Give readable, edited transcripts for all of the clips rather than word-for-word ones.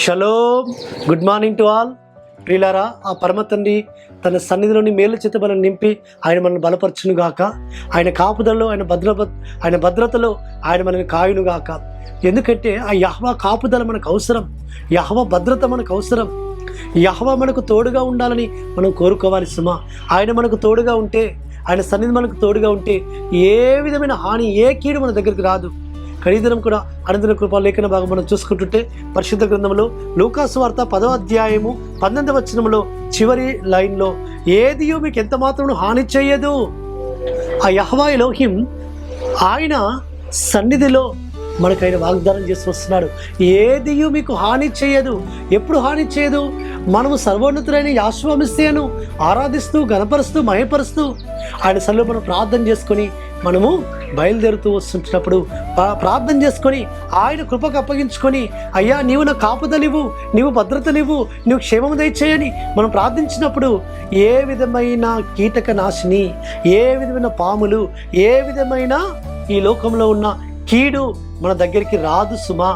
Shalom, good morning to all. ప్రియులారా, ఆ పరమ తండ్రి తన సన్నిధిలోని మేలు చేత మనం నింపి ఆయన మనల్ని బలపరచునుగాక. ఆయన కాపుదలలో, ఆయన భద్రతలో ఆయన మనల్ని కాయునుగాక. ఎందుకంటే ఆ యెహోవా కాపుదల మనకు అవసరం, యెహోవా భద్రత మనకు అవసరం. యెహోవా మనకు తోడుగా ఉండాలని మనం కోరుకోవాలి సుమా. ఆయన మనకు తోడుగా ఉంటే, ఆయన సన్నిధి మనకు తోడుగా ఉంటే ఏ విధమైన హాని, ఏ కీడు మన దగ్గరికి రాదు. ఖరీదనం కూడా అనుదిన కృపా లేఖన భాగం మనం చూసుకుంటుంటే పరిశుద్ధ గ్రంథంలో లూకాసు వార్త 10వ అధ్యాయము 19వ వచనంలో చివరి లైన్లో, ఏదియో మీకు ఎంత మాత్రం హాని చేయదు. ఆ యెహోవా ఎలోహిం ఆయన సన్నిధిలో మనకైన వాగ్దానం చేసి వస్తున్నాడు. ఏదియు మీకు హాని చేయదు. ఎప్పుడు హాని చేయదు? మనము సర్వోన్నతులైన యెహోవా మెస్సియాను ఆరాధిస్తూ, గణపరుస్తూ, మహిమపరుస్తూ ఆయన సన్నిధిలో మనం ప్రార్థన చేసుకొని మనము బయలుదేరుతూ వస్తుంటున్నప్పుడు ప్రార్థన చేసుకొని ఆయన కృపకు అప్పగించుకొని, అయ్యా నీవు నా కాపుదలివు, నీవు భద్రతనివ్వు, నీవు క్షేమము దయచేయని మనం ప్రార్థించినప్పుడు ఏ విధమైన కీటక నాశిని, ఏ విధమైన పాములు, ఏ విధమైన ఈ లోకంలో ఉన్న కీడు మన దగ్గరికి రాదు సుమా.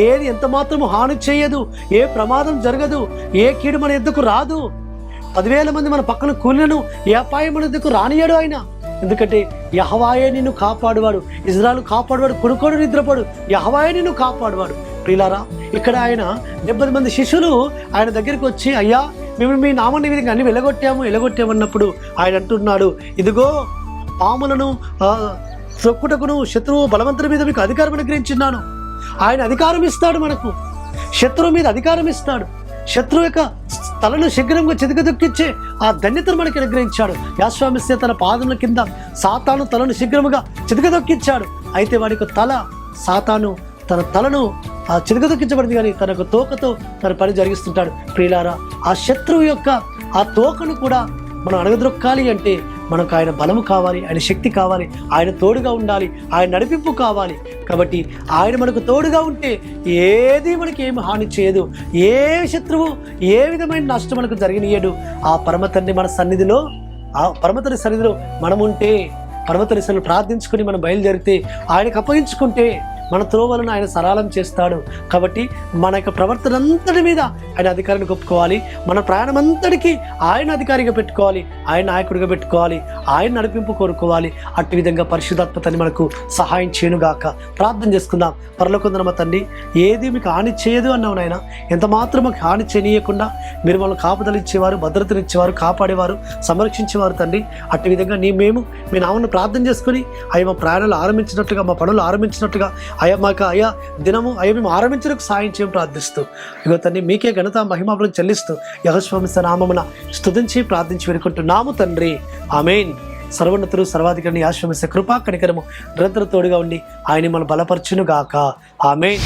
ఏది ఎంత మాత్రము హాని చేయదు, ఏ ప్రమాదం జరగదు, ఏ కీడు మన ఎద్దుకు రాదు. 10,000 మంది మన పక్కన కూలినను ఏ అపాయం మన ఎద్దుకు రానియాడు ఆయన. ఎందుకంటే యెహోవాయే నిన్ను కాపాడువాడు, ఇజ్రాయెలు కాపాడువాడు, కొడుకోడు నిద్రపోడు, యెహోవాయే నిన్ను కాపాడువాడు. ప్రియులారా, ఇక్కడ ఆయన 70 మంది శిష్యులు ఆయన దగ్గరికి వచ్చి, అయ్యా మేము మీ నామ నివేదిక అన్ని వెలగొట్టామన్నప్పుడు ఆయన అంటున్నాడు, ఇదిగో పాములను త్రొక్కుటకును శత్రువు బలవంతుల మీద మీకు అధికారం అనుగ్రహించున్నాను. ఆయన అధికారం ఇస్తాడు మనకు, శత్రువు మీద అధికారం ఇస్తాడు. శత్రువు యొక్క తలను శీఘ్రంగా చితకదొక్కించే ఆ ధన్యతను మనకి అనుగ్రహించాడు. యెహోవా మెస్సియా తన పాదముల కింద సాతాను తలను శీఘ్రముగా చితకదొక్కించాడు. అయితే వాడి యొక్క తల, సాతాను తన తలను చితకదొక్కించబడింది, కానీ తన యొక్క తోకతో తన పని జరిగిస్తుంటాడు. ప్రియులారా, ఆ శత్రువు యొక్క ఆ తోకను కూడా మనం అణగద్రొక్కాలి అంటే మనకు ఆయన బలము కావాలి, ఆయన శక్తి కావాలి, ఆయన తోడుగా ఉండాలి, ఆయన నడిపింపు కావాలి. కాబట్టి ఆయన మనకు తోడుగా ఉంటే ఏది మనకి ఏమి హాని చేయదు, ఏ శత్రువు ఏ విధమైన నష్టం మనకు జరగనీయడు. ఆ పరమతండ్రి మన సన్నిధిలో, ఆ పరమతండ్రి సన్నిధిలో మనం ఉంటే, పరమతండ్రి సన్నిధిలో ప్రార్థించుకొని మనం బయలుదేరితే, ఆయనకు అప్పగించుకుంటే మన త్రోవలను ఆయన సరళం చేస్తాడు. కాబట్టి మన యొక్క ప్రవర్తన అంతటి మీద ఆయన అధికారాన్ని ఒప్పుకోవాలి. మన ప్రయాణం అంతటికీ ఆయన అధికారిగా పెట్టుకోవాలి, ఆయన నాయకుడిగా పెట్టుకోవాలి, ఆయన నడిపింపు కోరుకోవాలి. అట్టి విధంగా పరిశుద్ధాత్మతని మనకు సహాయం చేయనుగాక. ప్రార్థన చేసుకుందాం. పరలోకందున్న తండ్రి, ఏది మీకు హాని చేయదు అన్నావు నాయన. ఎంత మాత్రం మాకు హాని చేయనీయకుండా మీరు వాళ్ళని కాపుదలిచ్చేవారు, భద్రతనిచ్చేవారు, కాపాడేవారు, సంరక్షించేవారు తండ్రి. అట్టి విధంగా మేము మీ నామను ప్రార్థన చేసుకుని అయ్యా మా ప్రయాణాలు ఆరంభించినట్టుగా, మా పనులు ఆరంభించినట్టుగా, అయ్యా మాకు అయ్యా దినము అయ్యా మేము ఆరంభించడానికి సాయం చేయడం ప్రార్థిస్తూ, ఇగో తండ్రి మీకే ఘనత మహిమలను చెల్లిస్తూ యెహోవా మెస్సియా నామమున స్తుతించి ప్రార్థించి వేడుకుంటున్నాము తండ్రి. ఆమేన్. సర్వోన్నతుడు సర్వాధికారిని యెహోవా మెస్సియా కృపా కనికరము నిరంతరం తోడుగా ఉండి ఆయన మనం బలపరచును గాక. ఆమేన్.